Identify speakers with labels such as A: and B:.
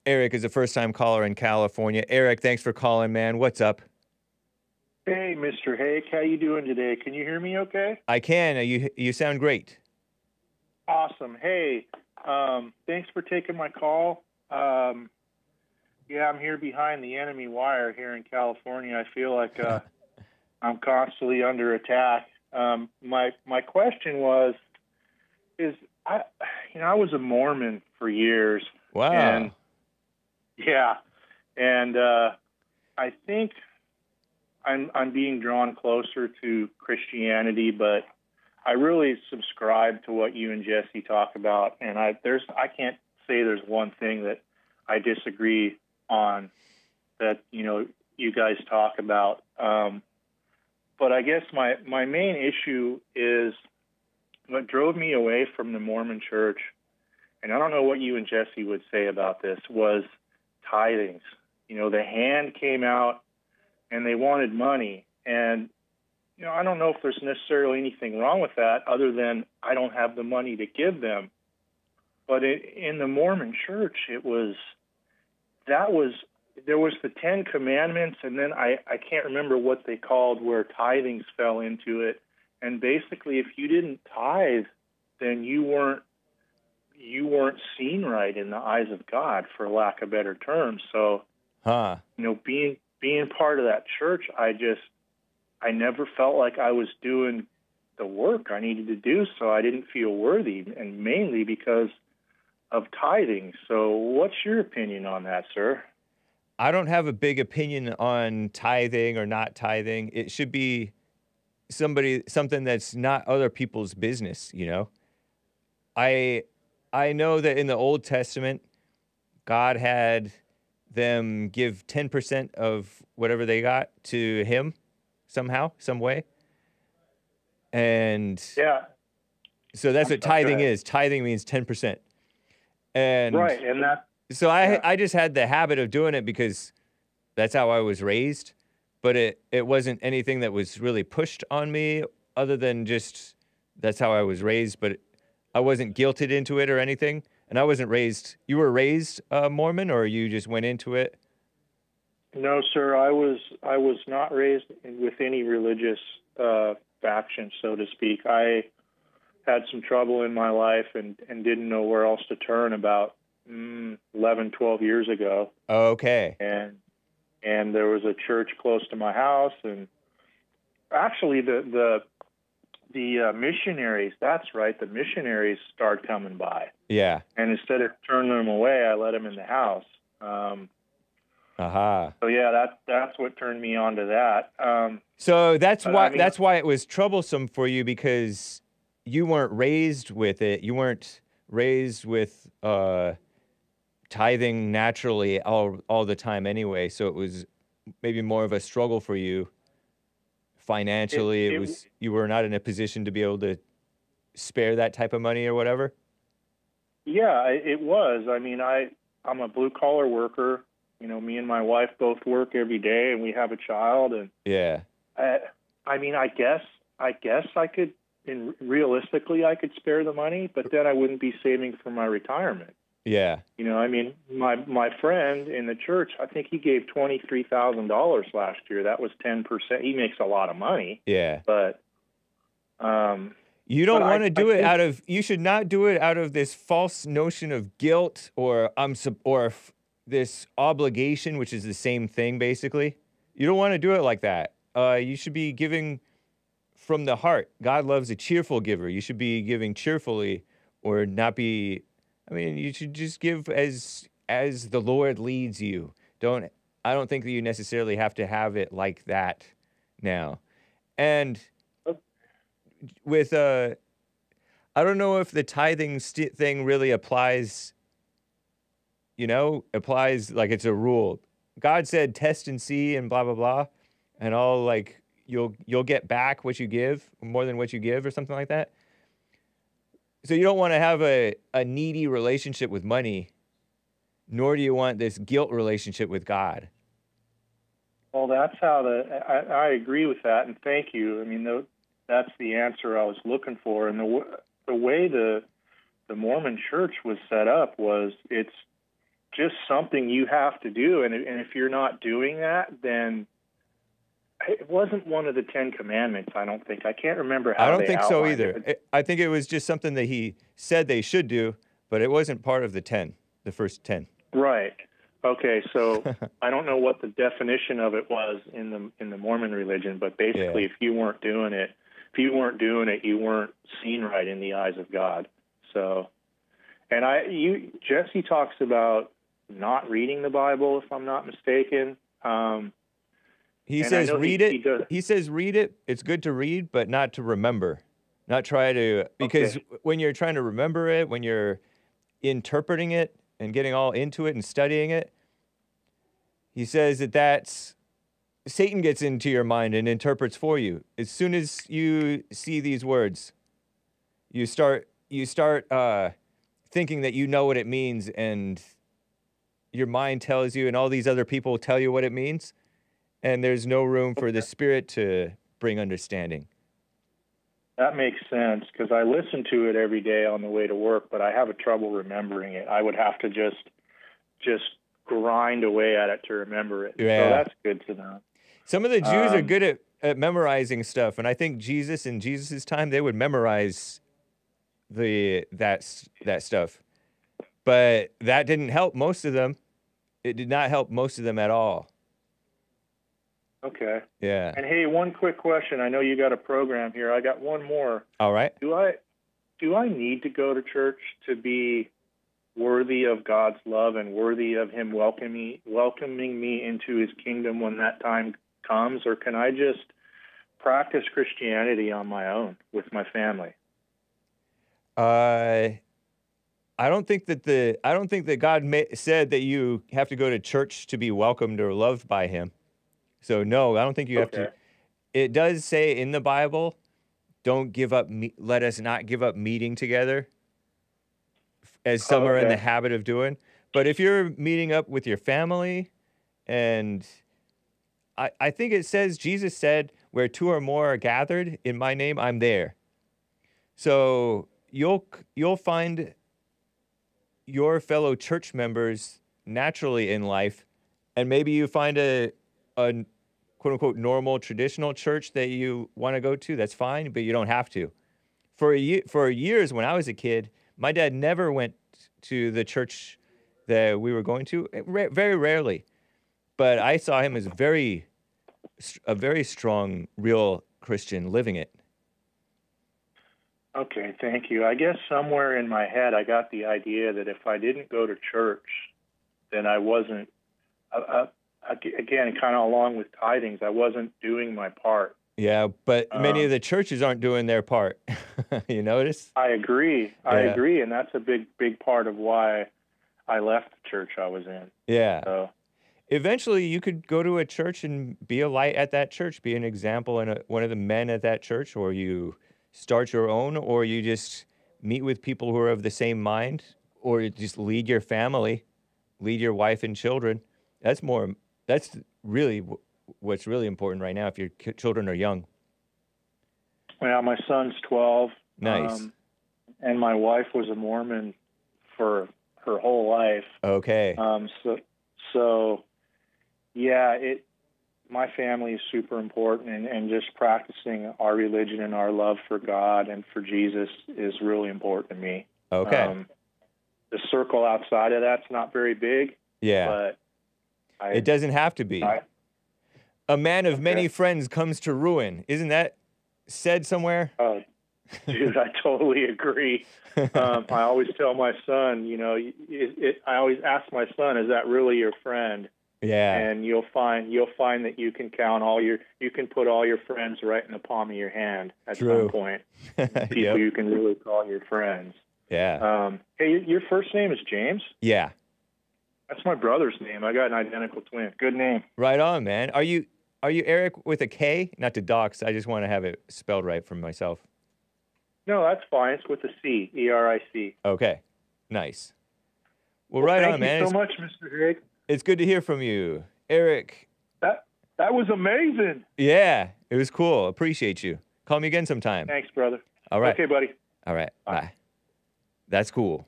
A: Eric is a first-time caller in California. Eric, thanks for calling, man. What's up?
B: Hey, Mr. Hake, how you doing today? Can you hear me okay?
A: I can. You sound great.
B: Awesome. Hey, thanks for taking my call. Yeah, I'm here behind the enemy wire here in California. I feel like I'm constantly under attack. My question I was a Mormon for years.
A: Wow.
B: And yeah, and I think I'm being drawn closer to Christianity, but I really subscribe to what you and Jesse talk about, and I can't say there's one thing that I disagree on that you guys talk about. But I guess my main issue is what drove me away from the Mormon Church, and I don't know what you and Jesse would say about this, was tithings. The hand came out and they wanted money, and I don't know if there's necessarily anything wrong with that other than I don't have the money to give them. But in the Mormon Church, there was the 10 Commandments, and then I can't remember what they called where tithings fell into it. And basically, if you didn't tithe, then you weren't seen right in the eyes of God, for lack of better terms. So, being part of that church, I never felt like I was doing the work I needed to do, so I didn't feel worthy, and mainly because of tithing. So what's your opinion on that, sir?
A: I don't have a big opinion on tithing or not tithing. It should be something that's not other people's business, I know that in the Old Testament, God had them give 10% of whatever they got to him somehow, some way. And
B: yeah,
A: so that's what tithing is. Tithing means 10%. And
B: right, and that.
A: So I just had the habit of doing it because that's how I was raised, but it wasn't anything that was really pushed on me other than just that's how I was raised, but I wasn't guilted into it or anything. And I wasn't raised. You were raised Mormon, or you just went into it?
B: No, sir. I was not raised with any religious faction, so to speak. I had some trouble in my life and didn't know where else to turn about 11, 12 years ago.
A: Okay.
B: And there was a church close to my house, and actually the missionaries, that's right, the missionaries started coming by.
A: Yeah.
B: And instead of turning them away, I let them in the house. So yeah, that's what turned me on to that.
A: So that's why it was troublesome for you, because you weren't raised with it. You weren't raised with tithing naturally all the time anyway. So it was maybe more of a struggle for you financially. You were not in a position to be able to spare that type of money or whatever.
B: Yeah, it was. I mean, I'm a blue collar worker. Me and my wife both work every day, and we have a child. And
A: yeah,
B: I mean, I guess I could, and realistically, I could spare the money, but then I wouldn't be saving for my retirement.
A: Yeah.
B: I mean, my friend in the church, I think he gave $23,000 last year. That was 10%. He makes a lot of money.
A: Yeah.
B: But
A: you don't want to do it you should not do it out of this false notion of guilt or this obligation, which is the same thing, basically. You don't want to do it like that. You should be giving from the heart. God loves a cheerful giver. You should be giving cheerfully, or not be. I mean, you should just give as the Lord leads you. I don't think that you necessarily have to have it like that now. And with I don't know if the tithing thing really applies. Applies like it's a rule. God said, "Test and see," and blah blah blah, and all, like you'll get back what you give, more than what you give, or something like that. So you don't want to have a needy relationship with money, nor do you want this guilt relationship with God.
B: Well, that's how I agree with that, and thank you. I mean, that's the answer I was looking for. And the way the Mormon Church was set up was it's just something you have to do. And if you're not doing that, then it wasn't one of the 10 Commandments, I don't think. I can't remember how
A: I don't
B: they
A: think so
B: outlined
A: either.
B: it.
A: I think it was just something that he said they should do, but it wasn't part of the 10, the first 10.
B: Right. Okay, so I don't know what the definition of it was in the Mormon religion, but basically, if you weren't doing it, you weren't seen right in the eyes of God. So, and Jesse talks about not reading the Bible, if I'm not mistaken.
A: He says read it. He says read it. It's good to read, but not to remember. Not try to, because when you're trying to remember it, when you're interpreting it and getting all into it and studying it, he says that's Satan gets into your mind and interprets for you. As soon as you see these words, you start thinking that you know what it means, and your mind tells you, and all these other people tell you what it means, and there's no room for the Spirit to bring understanding.
B: That makes sense, because I listen to it every day on the way to work, but I have a trouble remembering it. I would have to just grind away at it to remember it.
A: Yeah.
B: So that's good to know.
A: Some of the Jews are good at memorizing stuff, and I think Jesus, in Jesus' time, they would memorize that stuff. But that didn't help most of them. It did not help most of them at all.
B: Okay.
A: Yeah.
B: And hey, one quick question. I know you got a program here. I got one more.
A: All right.
B: Do I need to go to church to be worthy of God's love and worthy of Him welcoming me into His kingdom when that time comes, or can I just practice Christianity on my own with my family?
A: I don't think that God said that you have to go to church to be welcomed or loved by Him. So no, I don't think you have to. It does say in the Bible, don't give up. Let us not give up meeting together, as some are in the habit of doing. But if you're meeting up with your family, and I think it says, Jesus said, where 2 or more are gathered in my name, I'm there. So you'll find your fellow church members naturally in life, and maybe you find a quote-unquote normal traditional church that you want to go to. That's fine, but you don't have to. For years when I was a kid, my dad never went to the church that we were going to, very rarely. But I saw him as a very strong, real Christian living it.
B: Okay, thank you. I guess somewhere in my head I got the idea that if I didn't go to church, then I wasn't, again, kind of along with tithings, I wasn't doing my part.
A: Yeah, but many of the churches aren't doing their part. You notice?
B: I agree. I agree, and that's a big part of why I left the church I was in.
A: Yeah.
B: So
A: eventually, you could go to a church and be a light at that church, be an example and one of the men at that church, or you start your own, or you just meet with people who are of the same mind, or you just lead your family, lead your wife and children. That's really what's really important right now if your children are young.
B: Well, my son's 12.
A: Nice.
B: And my wife was a Mormon for her whole life.
A: Okay.
B: So yeah, my family is super important, and just practicing our religion and our love for God and for Jesus is really important to me.
A: Okay.
B: The circle outside of that's not very big.
A: Yeah.
B: But
A: it doesn't have to be. A man of many friends comes to ruin. Isn't that said somewhere?
B: Oh, dude, I totally agree. I always tell my son, I always ask my son, is that really your friend?
A: Yeah.
B: And you'll find that you can you can put all your friends right in the palm of your hand at some point. People you can really call your friends.
A: Yeah.
B: Hey, your first name is James?
A: Yeah.
B: That's my brother's name. I got an identical twin. Good name.
A: Right on, man. Are you Eric with a K? Not to dox. I just want to have it spelled right for myself.
B: No, that's fine. It's with a C, E-R-I-C.
A: Okay. Nice. Well, right on, man.
B: Thank you so much, Mr. Hake.
A: It's good to hear from you. Eric.
B: That was amazing.
A: Yeah, it was cool. Appreciate you. Call me again sometime.
B: Thanks, brother.
A: All right.
B: Okay, buddy.
A: All right. Bye. That's cool.